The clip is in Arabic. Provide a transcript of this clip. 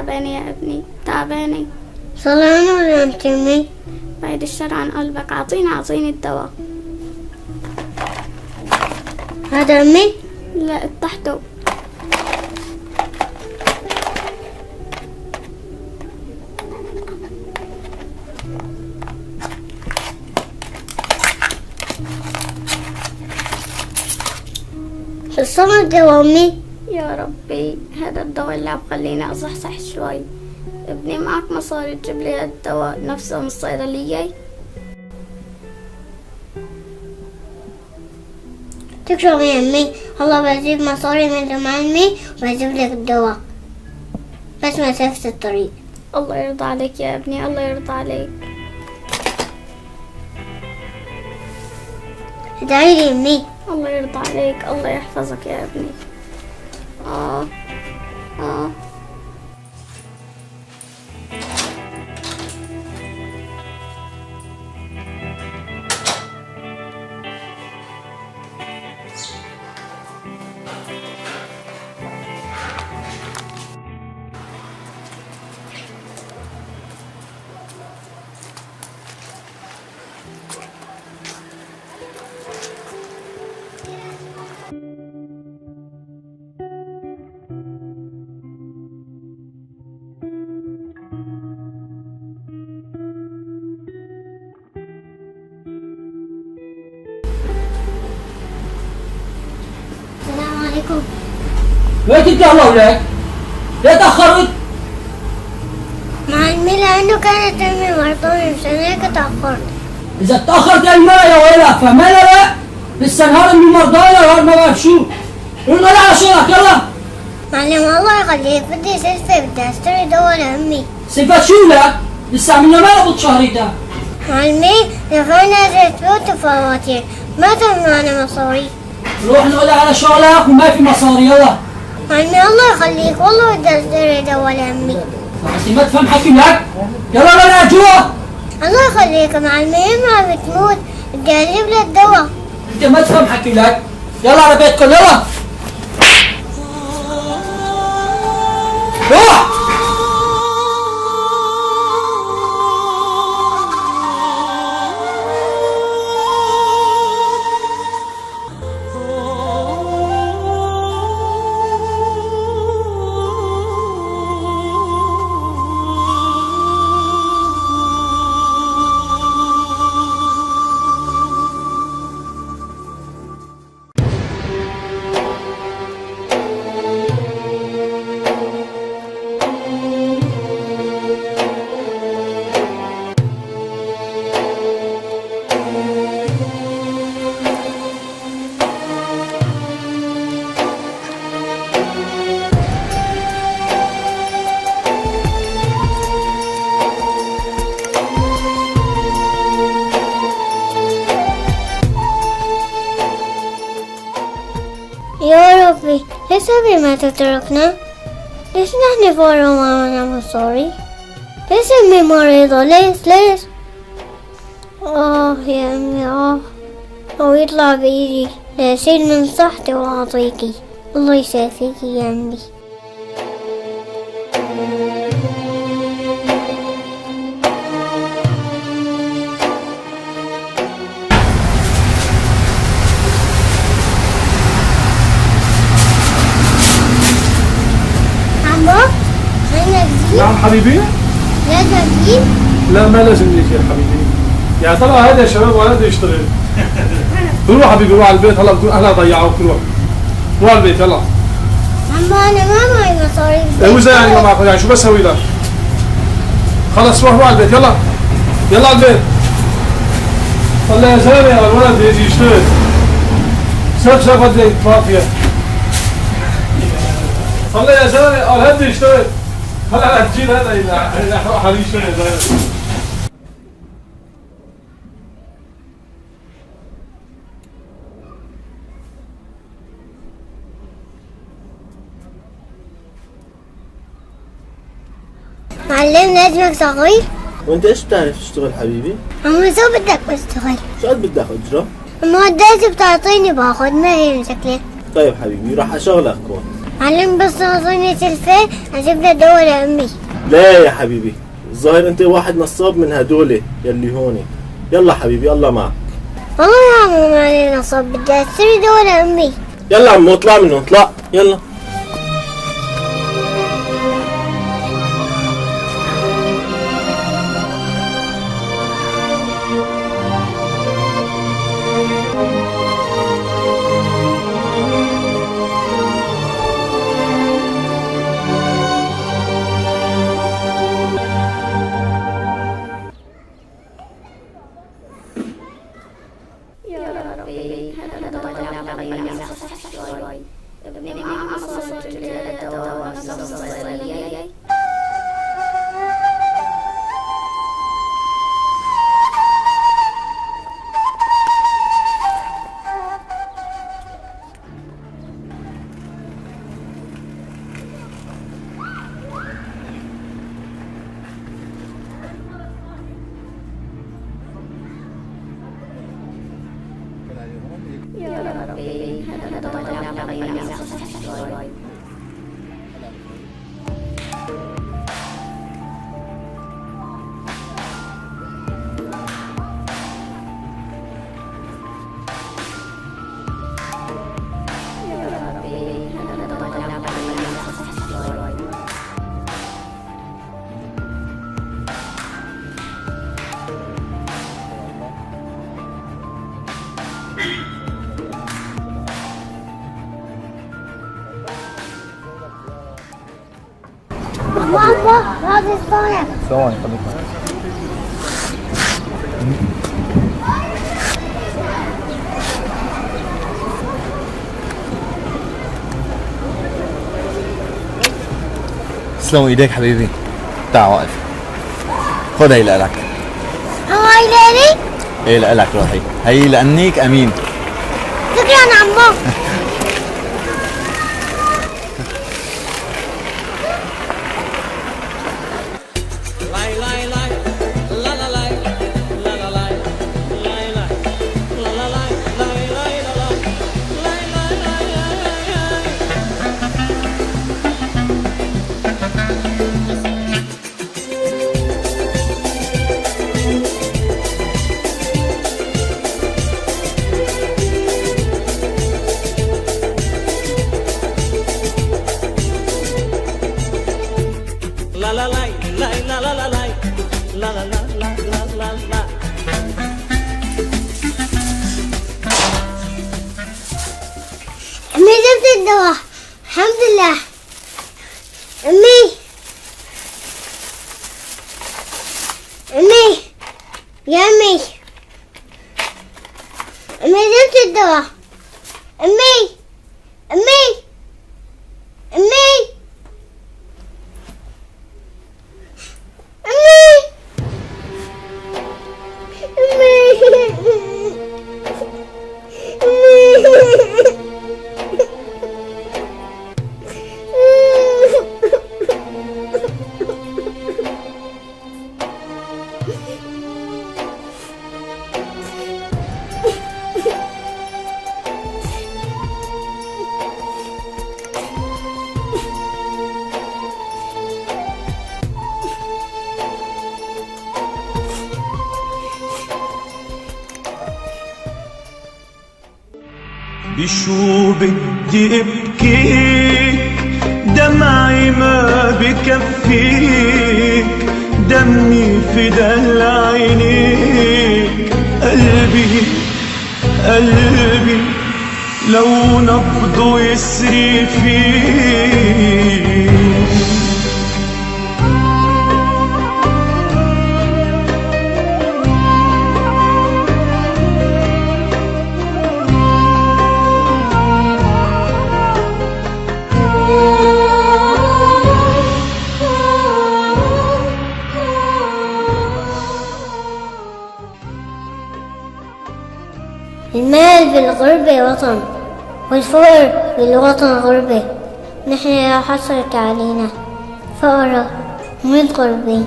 تعبانة يا ابني، تعبانة. صلانة ولا انت امي؟ بعيد الشر عن قلبك، عطيني الدواء. هذا امي؟ لا تحته. شو صار الدواء امي؟ يا ربي هذا الدواء اللي عم خليني اصحصح شوي. ابني معك مصاري تجيب لي هذا الدواء نفسه من الصيدلية؟ تكرم يا امي، الله بجيب مصاري من امي وبجيب لك الدواء، بس مسافة الطريق. الله يرضى عليك يا ابني، الله يرضى عليك. ادعي لي امي. الله يرضى عليك، الله يحفظك يا ابني. السلام عليكم. وين تتقهوى ولك؟ ليه تأخرت؟ مع امي لانه كانت امي مرضانة مشان هيك تأخرت. إذا تأخرت يا المرة يا ويلك، فهمانة لا؟ لسه نهار أمي مرضانة نهار ما بعرف شو. قول على شغلك يلا. معلم الله يخليك، بدي سلفة، بدي اشتري دواء لأمي. سلفة شو لك؟ لسه عملنا ما ربط شهريتها. معلمي دفعنا زيت فوت وفواتير، ما تمنعنا مصاري. روح نقول على شغلك وما في مصاري يلا. معلمي الله يخليك، والله بدي اشتري دواء لأمي. بس ما تفهم حكي لك؟ يلا بلا جوا. الله يخليك معلمي، امها بتموت، بدي اجيب لها الدواء. انت ما تفهم حكي لك؟ يلا على بيتكم يلا. روح. يا ربي ليش أبي ما تتركنا؟ ليش نحن فورا ما معنا مصاري؟ ليش أمي مريضة؟ ليش؟ يا أمي أو يطلع بإيدي لأشيل من صحتي وأعطيكي. الله يشافيكي يا أمي. نعم حبيبي؟ لازم أجيب؟ لا ما لازم ليك يا حبيبي. يعني طبعا هذا الشباب ولا بده يشتغل. روح حبيبي روح على البيت، هلا بكون اهلها ضيعوك. روح على البيت يلا. عمو أنا ما معي مصاري. ايه وإذا يعني ما معك، يعني شو بسوي لك؟ خلص روح على البيت يلا. يلا على البيت. طلع يا زلمه الولد بده يجي يشتغل. سب بدي فاضيه. طلع يا زلمه قال هدي يشتغل. هلا الجيل هذا اللي راح يشتغل يا زلمه. معلم لازمك صغير؟ وانت ايش بتعرف تشتغل حبيبي؟ عمو شو بدك بشتغل؟ شو قد بدك اجره؟ المعدات بتعطيني باخذ، ما هي مشكلة. طيب حبيبي راح اشغلك هون. معلم بس أظن تلفين أجيب له دواء لأمي. لا يا حبيبي، الظاهر انت واحد نصاب من هدول يلي هوني. يلا حبيبي يلا معك. والله يا عمو ما علي نصاب، بدي أشتري دواء لأمي. يلا عمو اطلع منه، اطلع يلا. يا ربي هذا الدواء يعطيني نصح شوي. ابني معه مصاري تجيب لي الدواء نفسه من الصيدلية. يا ربي هذا الدواء يعطيني نصح شوي. بابا هذا الصالح. ثواني خليك. تسلم ايديك حبيبي. تعال واقف. خذ هي لك. هاي ليلي. ايه لك روحي. هي لأنيك امين. شكرا عمو. أمي جبت الدواء الحمد لله. أمي يا أمي جبت الدواء. أمي بشو بدي ابكيك، دمعي ما بكفيك، دمي فدا لعينيك. قلبي لو نبضه يسري فيك. المال بالغربة وطن، والفقر بالوطن غربة. نحن يا حسرة علينا فقراء متغربين.